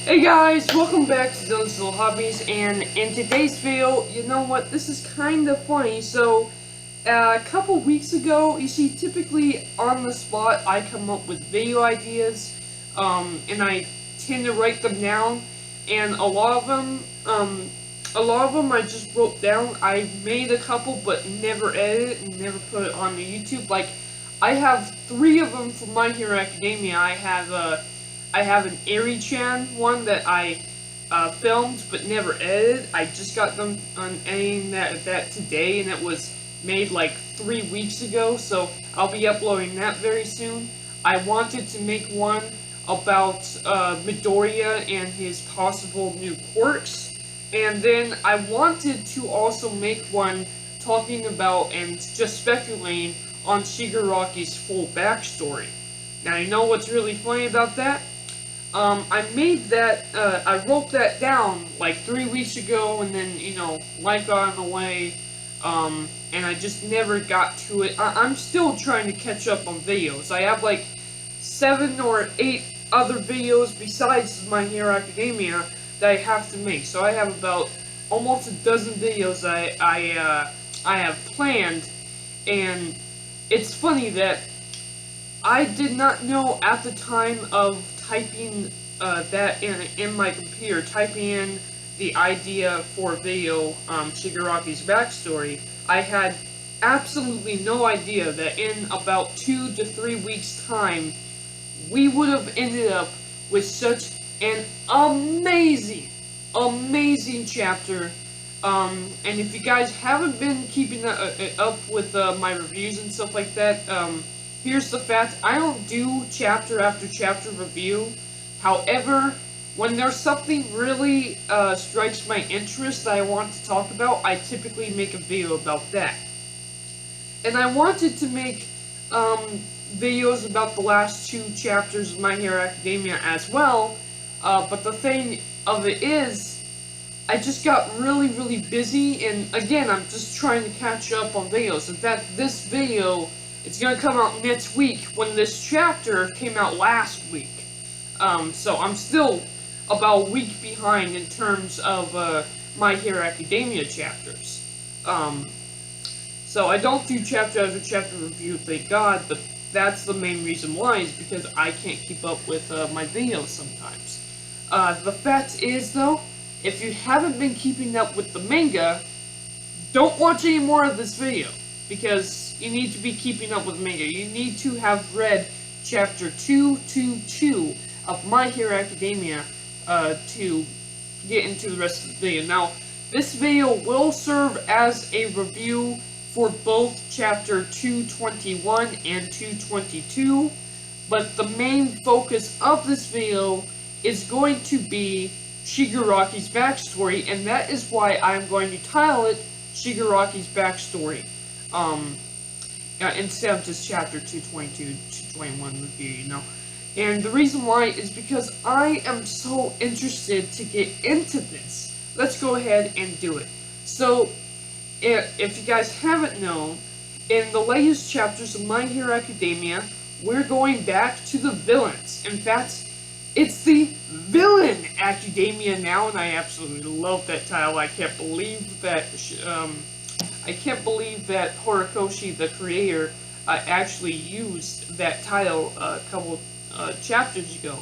Hey guys, welcome back to Dylan's Little Hobbies, and in today's video, you know what, this is kind of funny. So, a couple weeks ago, you see, typically on the spot, I come up with video ideas, and I tend to write them down, and a lot of them I just wrote down. I made a couple, but never edited and never put it on the YouTube. Like, I have 3 of them for My Hero Academia. I have an Eri-chan one that I filmed but never edited. I just got them on editing that today, and it was made like 3 weeks ago, so I'll be uploading that very soon. I wanted to make one about Midoriya and his possible new quirks, and then I wanted to also make one talking about and just speculating on Shigaraki's full backstory. Now, you know what's really funny about that? I wrote that down like 3 weeks ago, and then, life got in the way, and I just never got to it. I'm still trying to catch up on videos. I have like 7 or 8 other videos besides My Hero Academia that I have to make. So I have about almost a dozen videos I have planned, and it's funny that I did not know at the time of typing that in my computer, typing in the idea for a video, Shigaraki's backstory. I had absolutely no idea that in about 2 to 3 weeks' time, we would have ended up with such an amazing chapter. And if you guys haven't been keeping up with my reviews and stuff like that, here's the fact: I don't do chapter after chapter review. However, when there's something really strikes my interest that I want to talk about, I typically make a video about that. And I wanted to make videos about the last 2 chapters of My Hero Academia as well, but the thing of it is, I just got really busy, and again, I'm just trying to catch up on videos. In fact, this video, it's gonna come out next week when this chapter came out last week. So I'm still about a week behind in terms of My Hero Academia chapters. So I don't do chapter after chapter review, thank God, but that's the main reason why, is because I can't keep up with my videos sometimes. The fact is, though, if you haven't been keeping up with the manga, don't watch any more of this video, because you need to be keeping up with manga. You need to have read chapter 222 of My Hero Academia to get into the rest of the video. Now, this video will serve as a review for both chapter 221 and 222, but the main focus of this video is going to be Shigaraki's backstory, and that is why I'm going to title it Shigaraki's backstory. Instead of just chapter 222, 221 review, And the reason why is because I am so interested to get into this. Let's go ahead and do it. So, if you guys haven't known, in the latest chapters of My Hero Academia, we're going back to the villains. In fact, it's the Villon Academia now, and I absolutely love that title. I can't believe that Horikoshi, the creator, actually used that title a couple chapters ago.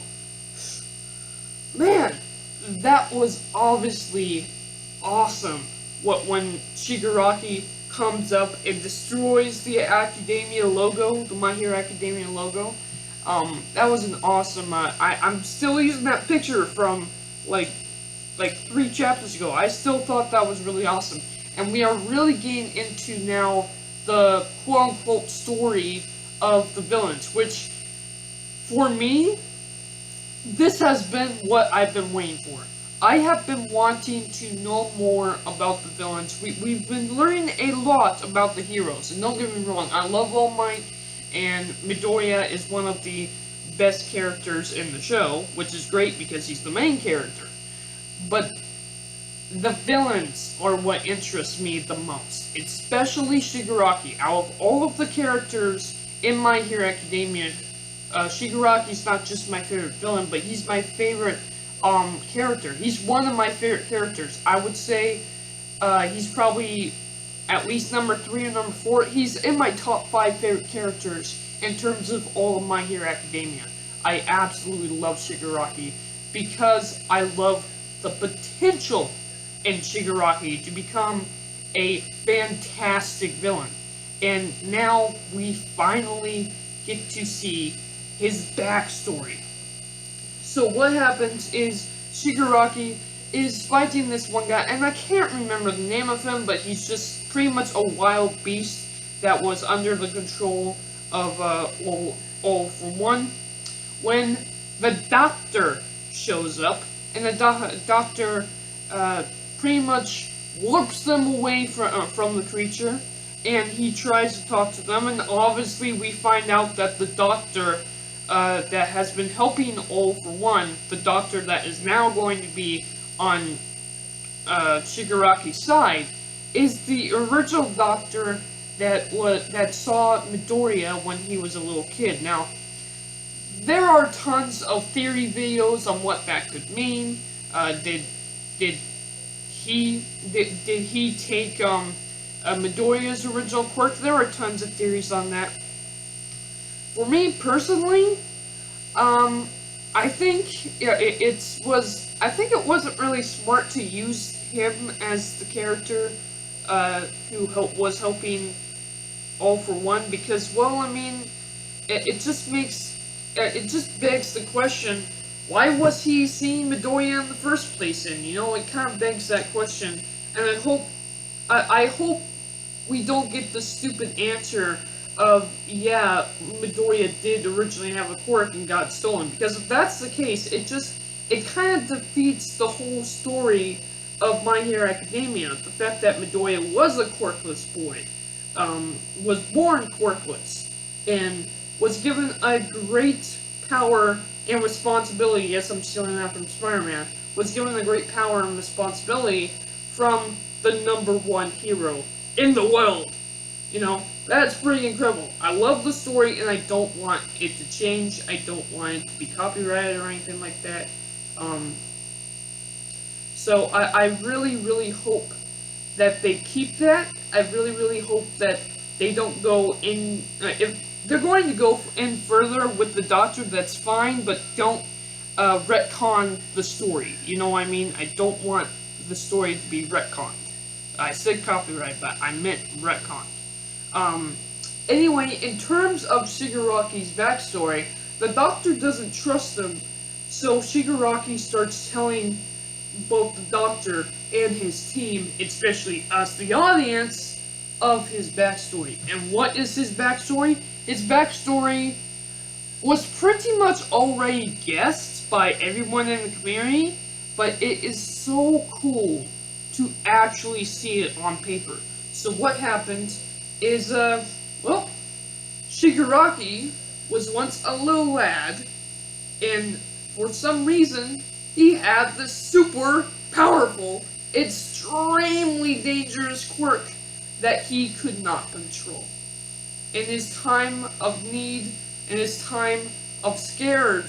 Man, that was obviously awesome. When Shigaraki comes up and destroys the Academia logo, the My Hero Academia logo. That was an awesome. I'm still using that picture from like 3 chapters ago. I still thought that was really awesome. And we are really getting into now the quote-unquote story of the villains, which, for me, this has been what I've been waiting for. I have been wanting to know more about the villains. We've been learning a lot about the heroes, and don't get me wrong, I love All Might, and Midoriya is one of the best characters in the show, which is great because he's the main character. But the villains are what interests me the most, especially Shigaraki. Out of all of the characters in My Hero Academia, Shigaraki's not just my favorite villain, but he's my favorite character. He's one of my favorite characters. I would say he's probably at least number 3 or number 4. He's in my top 5 favorite characters in terms of all of My Hero Academia. I absolutely love Shigaraki because I love the potential in Shigaraki to become a fantastic villain. And now we finally get to see his backstory. So what happens is Shigaraki is fighting this one guy, and I can't remember the name of him, but he's just pretty much a wild beast that was under the control of All for One. When the doctor shows up, and the doctor pretty much warps them away from the creature, and he tries to talk to them, and obviously we find out that the doctor that has been helping All for One, the doctor that is now going to be on Shigaraki's side, is the original doctor that saw Midoriya when he was a little kid. Now, there are tons of theory videos on what that could mean. Did he take Midoriya's original quirk? There are tons of theories on that. For me personally, I think I think it wasn't really smart to use him as the character who was helping All for One, because, well, I mean, it just begs the question, why was he seeing Midoriya in the first place? And, you know, it kind of begs that question, and I hope we don't get the stupid answer of, yeah, Midoriya did originally have a quirk and got stolen, because if that's the case, it kind of defeats the whole story of My Hero Academia. The fact that Midoriya was a quirkless boy, was born quirkless, and was given a great power and responsibility, yes, I'm stealing that from Spider-Man, was given a great power and responsibility from the #1 hero in the world. You know, that's pretty incredible. I love the story, and I don't want it to change. I don't want it to be copyrighted or anything like that. So I really, really hope that they keep that. I really, really hope that they don't go in. If they're going to go in further with the Doctor, that's fine, but don't retcon the story. You know what I mean? I don't want the story to be retconned. I said copyright, but I meant retcon. Anyway, in terms of Shigaraki's backstory, the Doctor doesn't trust him, so Shigaraki starts telling both the Doctor and his team, especially us, the audience, of his backstory. And what is his backstory? His backstory was pretty much already guessed by everyone in the community, but it is so cool to actually see it on paper. So what happened is, well, Shigaraki was once a little lad, and for some reason, he had this super powerful, extremely dangerous quirk that he could not control. In his time of need, in his time of fear,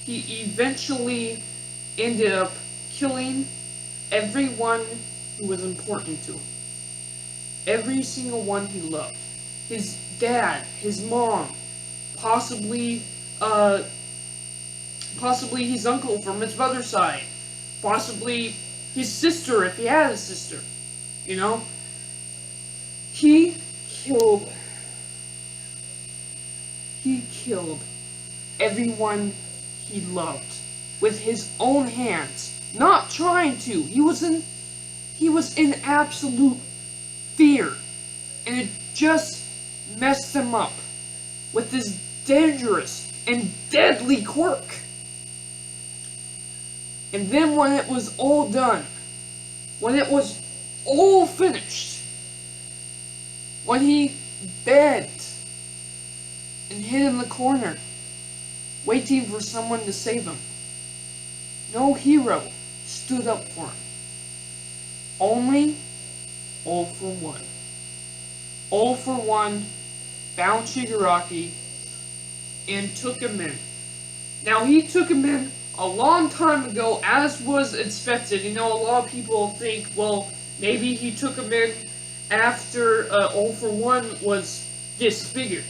he eventually ended up killing everyone who was important to him. Every single one he loved. His dad, his mom, possibly his uncle from his mother's side, possibly his sister if he had a sister, you know? He killed everyone he loved with his own hands, not trying to. He was in absolute fear, and it just messed him up with this dangerous and deadly quirk. And then when it was all done, when it was all finished, when he begged and hid in the corner, waiting for someone to save him, no hero stood up for him. Only All for One. All for One found Shigaraki and took him in Now, he took him in a long time ago, as was expected. You know, a lot of people think, well, maybe he took him in after All for One was disfigured.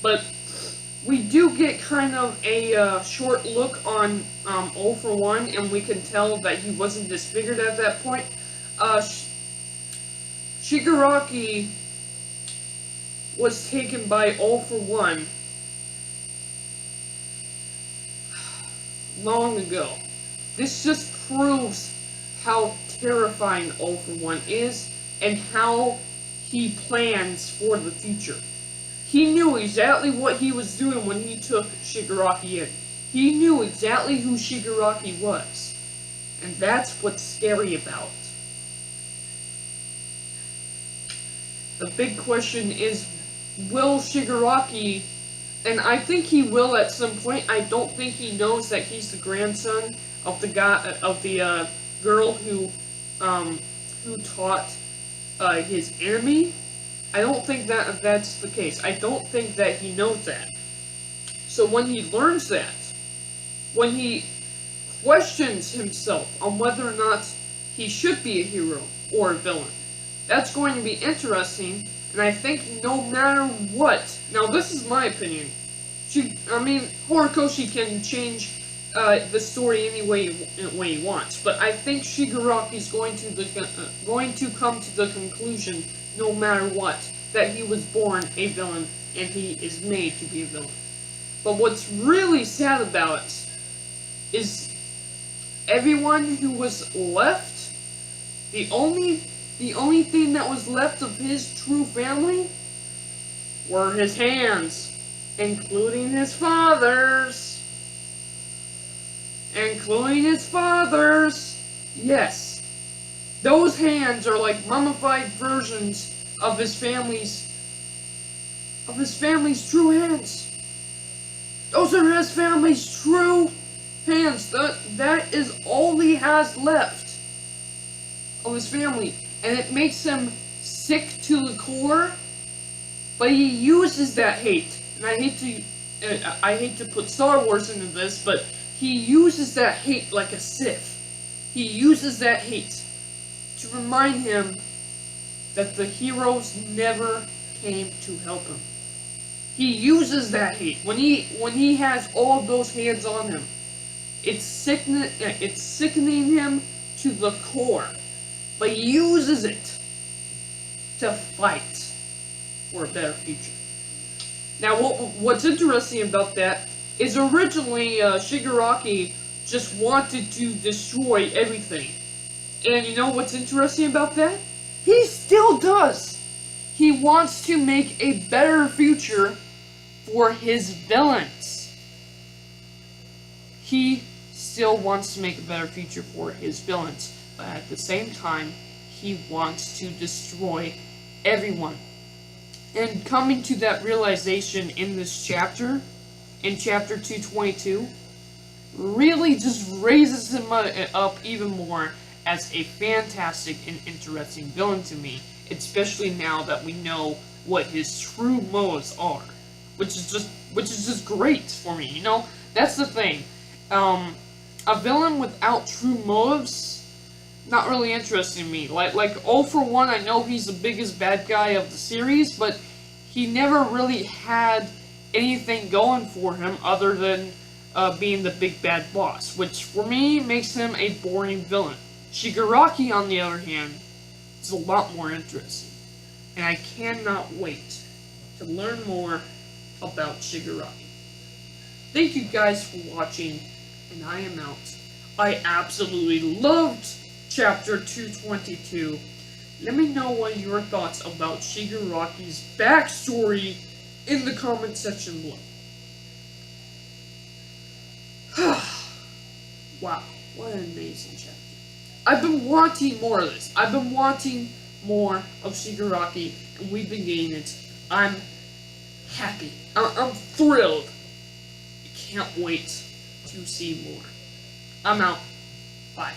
But we do get kind of a short look on All for One, and we can tell that he wasn't disfigured at that point. Shigaraki was taken by All for One long ago. This just proves how terrifying All for One is and how he plans for the future. He knew exactly what he was doing when he took Shigaraki in. He knew exactly who Shigaraki was. And that's what's scary about it. The big question is, will Shigaraki, and I think he will at some point. I don't think he knows that he's the grandson of the girl who taught his enemy. I don't think that's the case. I don't think that he knows that. So when he learns that, when he questions himself on whether or not he should be a hero or a villain, that's going to be interesting. And I think no matter what, now this is my opinion, Horikoshi can change the story any way he wants, but I think Shigaraki's going to come to the conclusion, no matter what, that he was born a villain and he is made to be a villain. But what's really sad about it is everyone who was left, the only thing that was left of his true family were his hands, including his father's. Yes. Those hands are like mummified versions of his family's true hands. Those are his family's true hands. That is all he has left of his family. And it makes him sick to the core, but he uses that hate. And I hate to put Star Wars into this, but he uses that hate like a Sith. He uses that hate to remind him that the heroes never came to help him. He uses that hate when he has all of those hands on him. It's sickening him to the core, but he uses it to fight for a better future. Now, what's interesting about that is originally Shigaraki just wanted to destroy everything. And you know what's interesting about that? He still does. He wants to make a better future for his villains. He still wants to make a better future for his villains, but at the same time, he wants to destroy everyone. And coming to that realization in this chapter, in chapter 222, really just raises him up even more as a fantastic and interesting villain to me, especially now that we know what his true motives are, which is just great for me. You know, that's the thing. A villain without true motives, not really interesting to me. Like All for One, I know he's the biggest bad guy of the series, but he never really had anything going for him other than being the big bad boss, which for me makes him a boring villain. Shigaraki, on the other hand, is a lot more interesting, and I cannot wait to learn more about Shigaraki. Thank you guys for watching, and I am out. I absolutely loved chapter 222. Let me know what your thoughts about Shigaraki's backstory in the comment section below. Wow, what an amazing chapter. I've been wanting more of this. I've been wanting more of Shigaraki, and we've been getting it. I'm happy. I'm thrilled. I can't wait to see more. I'm out. Bye.